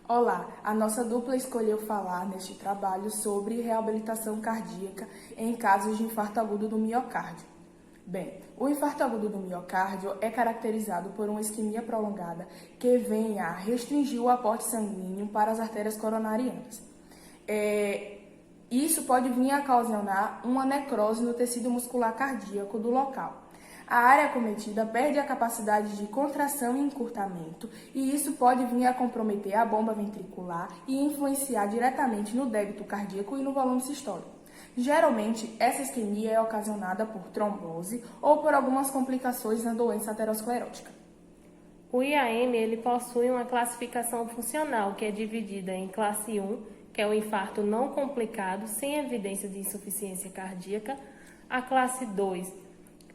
Olá, a nossa dupla escolheu falar neste trabalho sobre reabilitação cardíaca em casos de infarto agudo do miocárdio. Bem, o infarto agudo do miocárdio é caracterizado por uma isquemia prolongada que vem a restringir o aporte sanguíneo para as artérias coronarianas. Isso pode vir a ocasionar uma necrose no tecido muscular cardíaco do local. A área acometida perde a capacidade de contração e encurtamento, e isso pode vir a comprometer a bomba ventricular e influenciar diretamente no débito cardíaco e no volume sistólico. Geralmente, essa isquemia é ocasionada por trombose ou por algumas complicações na doença aterosclerótica. O IAM ele possui uma classificação funcional que é dividida em classe 1, que é o infarto não complicado, sem evidência de insuficiência cardíaca, a classe 2,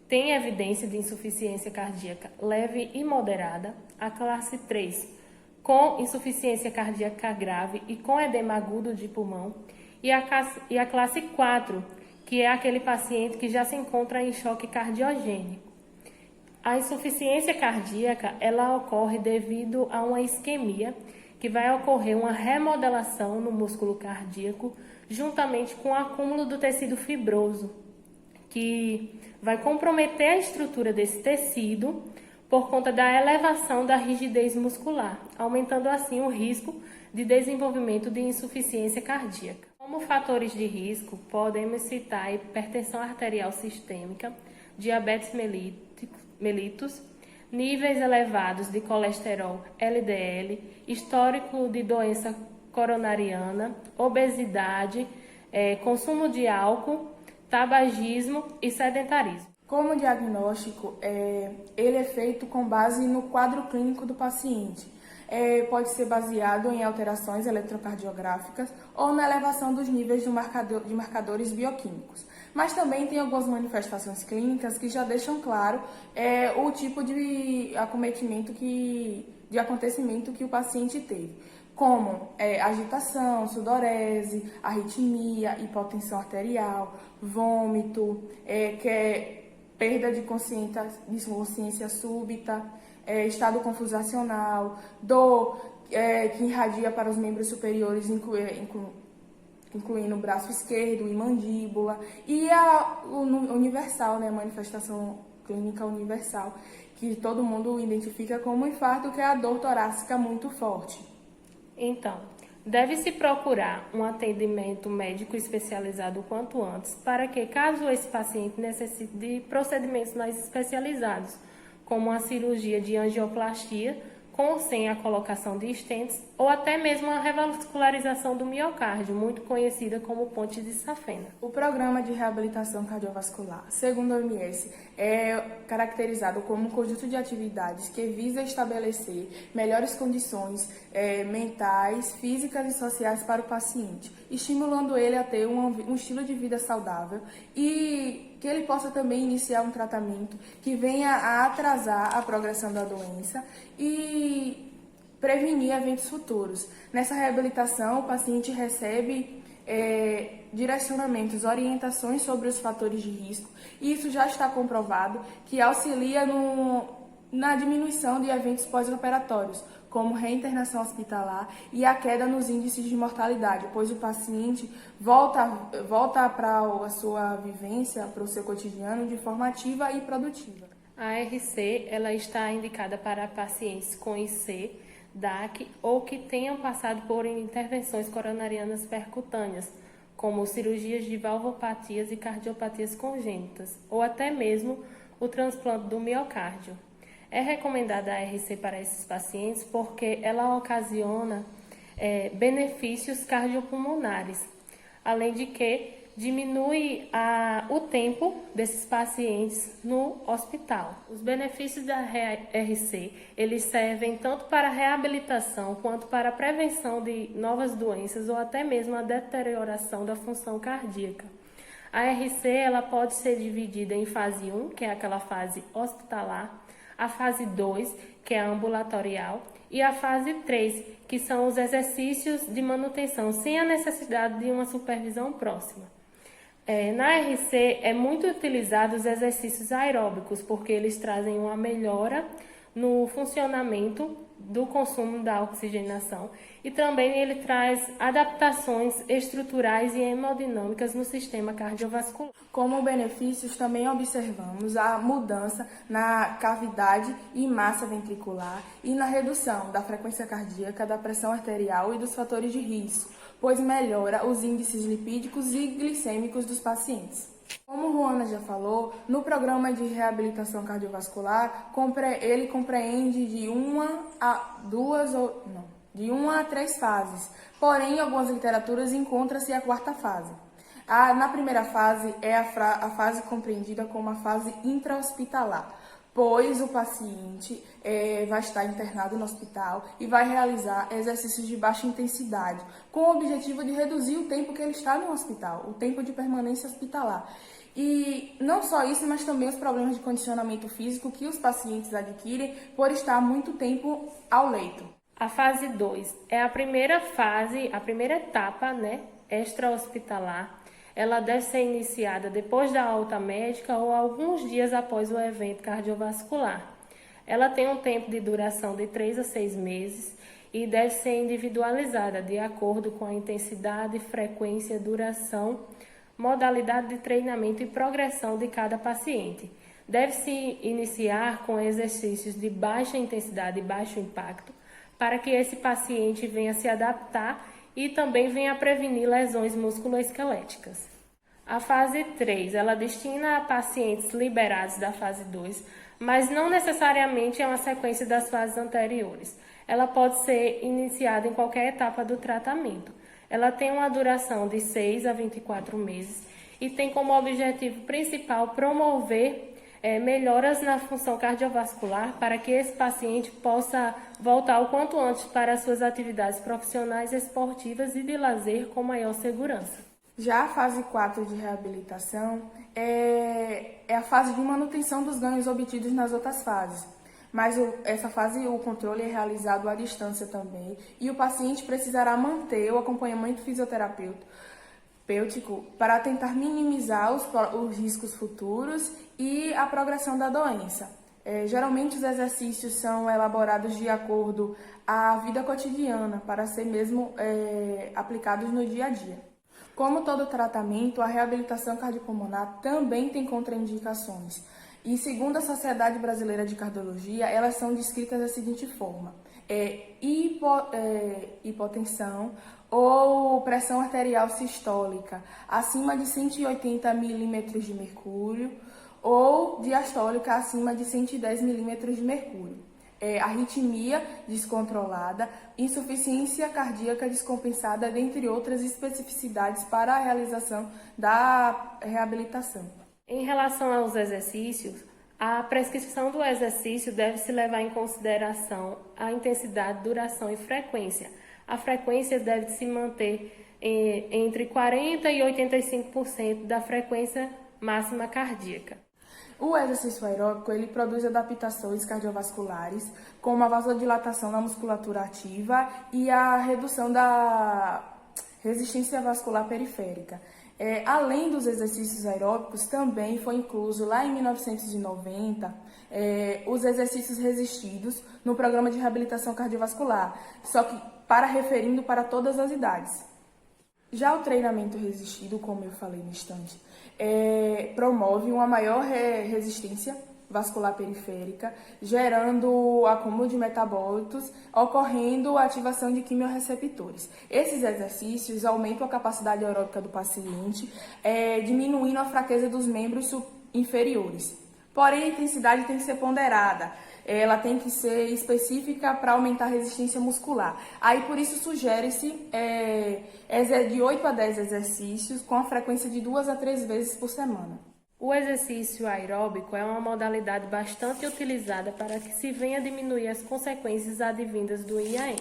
tem evidência de insuficiência cardíaca leve e moderada, a classe 3, com insuficiência cardíaca grave e com edema agudo de pulmão, e a classe 4, que é aquele paciente que já se encontra em choque cardiogênico. A insuficiência cardíaca, ela ocorre devido a uma isquemia, que vai ocorrer uma remodelação no músculo cardíaco, juntamente com o acúmulo do tecido fibroso, que vai comprometer a estrutura desse tecido por conta da elevação da rigidez muscular, aumentando assim o risco de desenvolvimento de insuficiência cardíaca. Como fatores de risco, podemos citar hipertensão arterial sistêmica, diabetes mellitus, níveis elevados de colesterol LDL, histórico de doença coronariana, obesidade, consumo de álcool, tabagismo e sedentarismo. Como diagnóstico, ele é feito com base no quadro clínico do paciente. Pode ser baseado em alterações eletrocardiográficas ou na elevação dos níveis de marcadores bioquímicos. Mas também tem algumas manifestações clínicas que já deixam claro o tipo de acometimento, de acontecimento que o paciente teve, como agitação, sudorese, arritmia, hipotensão arterial, vômito, perda de consciência súbita, estado confusacional, dor que irradia para os membros superiores, incluindo o braço esquerdo e mandíbula, e o universal, a manifestação clínica universal, que todo mundo identifica como infarto, que é a dor torácica muito forte. Então, deve-se procurar um atendimento médico especializado o quanto antes, para que, caso esse paciente necessite de procedimentos mais especializados, como a cirurgia de angioplastia, com ou sem a colocação de stents, ou até mesmo a revascularização do miocárdio, muito conhecida como ponte de Safena. O programa de reabilitação cardiovascular, segundo a OMS, é caracterizado como um conjunto de atividades que visa estabelecer melhores condições mentais, físicas e sociais para o paciente, estimulando ele a ter um estilo de vida saudável e que ele possa também iniciar um tratamento que venha a atrasar a progressão da doença e prevenir eventos futuros. Nessa reabilitação, o paciente recebe direcionamentos, orientações sobre os fatores de risco, e isso já está comprovado que auxilia na diminuição de eventos pós-operatórios, como reinternação hospitalar e a queda nos índices de mortalidade, pois o paciente volta para a sua vivência, para o seu cotidiano de forma ativa e produtiva. A ARC ela está indicada para pacientes com IC, DAC ou que tenham passado por intervenções coronarianas percutâneas, como cirurgias de valvopatias e cardiopatias congênitas, ou até mesmo o transplante do miocárdio. É recomendada a ARC para esses pacientes porque ela ocasiona benefícios cardiopulmonares, além de que diminui o tempo desses pacientes no hospital. Os benefícios da ARC, eles servem tanto para a reabilitação quanto para a prevenção de novas doenças ou até mesmo a deterioração da função cardíaca. A ARC ela pode ser dividida em fase 1, que é aquela fase hospitalar, a fase 2, que é a ambulatorial, e a fase 3, que são os exercícios de manutenção, sem a necessidade de uma supervisão próxima. Na ARC é muito utilizado os exercícios aeróbicos, porque eles trazem uma melhora no funcionamento do consumo da oxigenação e também ele traz adaptações estruturais e hemodinâmicas no sistema cardiovascular. Como benefícios, também observamos a mudança na cavidade e massa ventricular e na redução da frequência cardíaca, da pressão arterial e dos fatores de risco, pois melhora os índices lipídicos e glicêmicos dos pacientes. Como Ruana já falou, no programa de reabilitação cardiovascular, ele compreende de 1 a 3 fases. Porém, em algumas literaturas encontra-se a 4ª fase. Na primeira fase é a fase compreendida como a fase intra-hospitalar, pois o paciente vai estar internado no hospital e vai realizar exercícios de baixa intensidade, com o objetivo de reduzir o tempo que ele está no hospital, o tempo de permanência hospitalar. E não só isso, mas também os problemas de condicionamento físico que os pacientes adquirem por estar muito tempo ao leito. A fase 2 é a primeira fase, a primeira etapa, extra-hospitalar. Ela deve ser iniciada depois da alta médica ou alguns dias após o evento cardiovascular. Ela tem um tempo de duração de 3 a 6 meses e deve ser individualizada de acordo com a intensidade, frequência, duração, modalidade de treinamento e progressão de cada paciente. Deve-se iniciar com exercícios de baixa intensidade e baixo impacto para que esse paciente venha se adaptar e também venha prevenir lesões musculoesqueléticas. A fase 3, ela destina a pacientes liberados da fase 2, mas não necessariamente é uma sequência das fases anteriores. Ela pode ser iniciada em qualquer etapa do tratamento. Ela tem uma duração de 6 a 24 meses e tem como objetivo principal promover melhoras na função cardiovascular para que esse paciente possa voltar o quanto antes para as suas atividades profissionais, esportivas e de lazer com maior segurança. Já a fase 4 de reabilitação é a fase de manutenção dos ganhos obtidos nas outras fases. Mas essa fase, o controle é realizado à distância também e o paciente precisará manter o acompanhamento fisioterapêutico para tentar minimizar os riscos futuros e a progressão da doença. Geralmente os exercícios são elaborados de acordo à vida cotidiana para ser mesmo aplicados no dia a dia. Como todo tratamento, a reabilitação cardiopulmonar também tem contraindicações. E segundo a Sociedade Brasileira de Cardiologia, elas são descritas da seguinte forma: hipotensão ou pressão arterial sistólica acima de 180 milímetros de mercúrio ou diastólica acima de 110 milímetros de mercúrio. Arritmia descontrolada, insuficiência cardíaca descompensada, dentre outras especificidades para a realização da reabilitação. Em relação aos exercícios, a prescrição do exercício deve se levar em consideração a intensidade, duração e frequência. A frequência deve se manter entre 40% e 85% da frequência máxima cardíaca. O exercício aeróbico ele produz adaptações cardiovasculares, como a vasodilatação na musculatura ativa e a redução da resistência vascular periférica. Além dos exercícios aeróbicos, também foi incluso lá em 1990 os exercícios resistidos no programa de reabilitação cardiovascular, só que referindo para todas as idades. Já o treinamento resistido, como eu falei no instante, promove uma maior resistência vascular periférica, gerando acúmulo de metabólitos, ocorrendo a ativação de quimiorreceptores. Esses exercícios aumentam a capacidade aeróbica do paciente, diminuindo a fraqueza dos membros inferiores. Porém, a intensidade tem que ser ponderada, ela tem que ser específica para aumentar a resistência muscular. Aí, por isso, sugere-se de 8 a 10 exercícios com a frequência de 2 a 3 vezes por semana. O exercício aeróbico é uma modalidade bastante utilizada para que se venha diminuir as consequências advindas do IAM.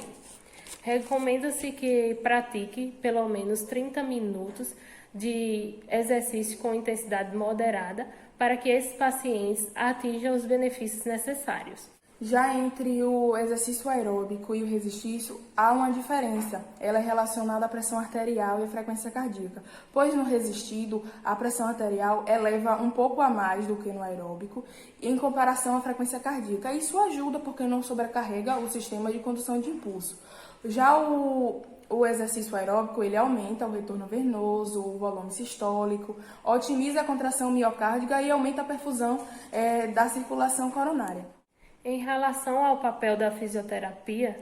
Recomenda-se que pratique pelo menos 30 minutos de exercício com intensidade moderada para que esses pacientes atinjam os benefícios necessários. Já entre o exercício aeróbico e o resistício, há uma diferença. Ela é relacionada à pressão arterial e à frequência cardíaca, pois no resistido, a pressão arterial eleva um pouco a mais do que no aeróbico, em comparação à frequência cardíaca. Isso ajuda porque não sobrecarrega o sistema de condução de impulso. Já o exercício aeróbico, ele aumenta o retorno venoso, o volume sistólico, otimiza a contração miocárdica e aumenta a perfusão da circulação coronária. Em relação ao papel da fisioterapia,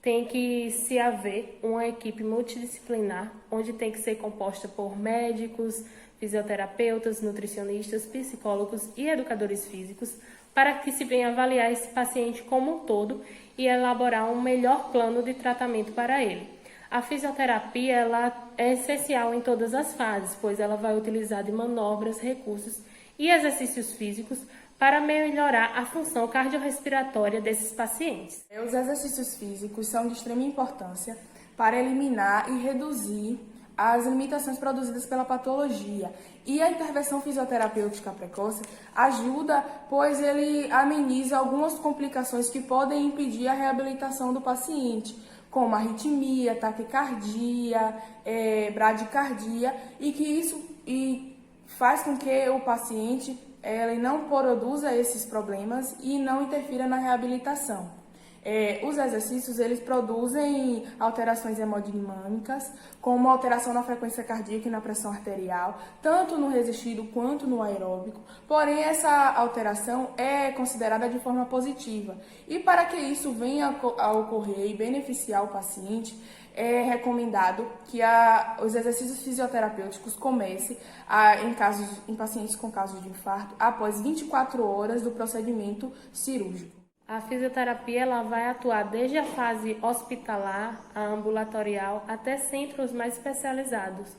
tem que se haver uma equipe multidisciplinar, onde tem que ser composta por médicos, fisioterapeutas, nutricionistas, psicólogos e educadores físicos, para que se venha avaliar esse paciente como um todo e elaborar um melhor plano de tratamento para ele. A fisioterapia ela é essencial em todas as fases, pois ela vai utilizar de manobras, recursos e exercícios físicos para melhorar a função cardiorrespiratória desses pacientes. Os exercícios físicos são de extrema importância para eliminar e reduzir as limitações produzidas pela patologia. E a intervenção fisioterapêutica precoce ajuda, pois ele ameniza algumas complicações que podem impedir a reabilitação do paciente, como arritmia, taquicardia, bradicardia, e que isso faz com que o paciente ele não produza esses problemas e não interfira na reabilitação. Os exercícios eles produzem alterações hemodinâmicas, como alteração na frequência cardíaca e na pressão arterial, tanto no resistido quanto no aeróbico. Porém, essa alteração é considerada de forma positiva. E para que isso venha a ocorrer e beneficiar o paciente, é recomendado que os exercícios fisioterapêuticos comecem em pacientes com casos de infarto após 24 horas do procedimento cirúrgico. A fisioterapia ela vai atuar desde a fase hospitalar, a ambulatorial, até centros mais especializados,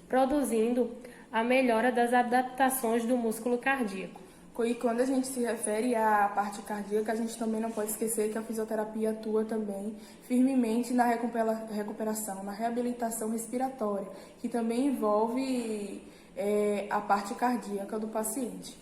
produzindo a melhora das adaptações do músculo cardíaco. E quando a gente se refere à parte cardíaca, a gente também não pode esquecer que a fisioterapia atua também firmemente na recuperação, na reabilitação respiratória, que também envolve a parte cardíaca do paciente.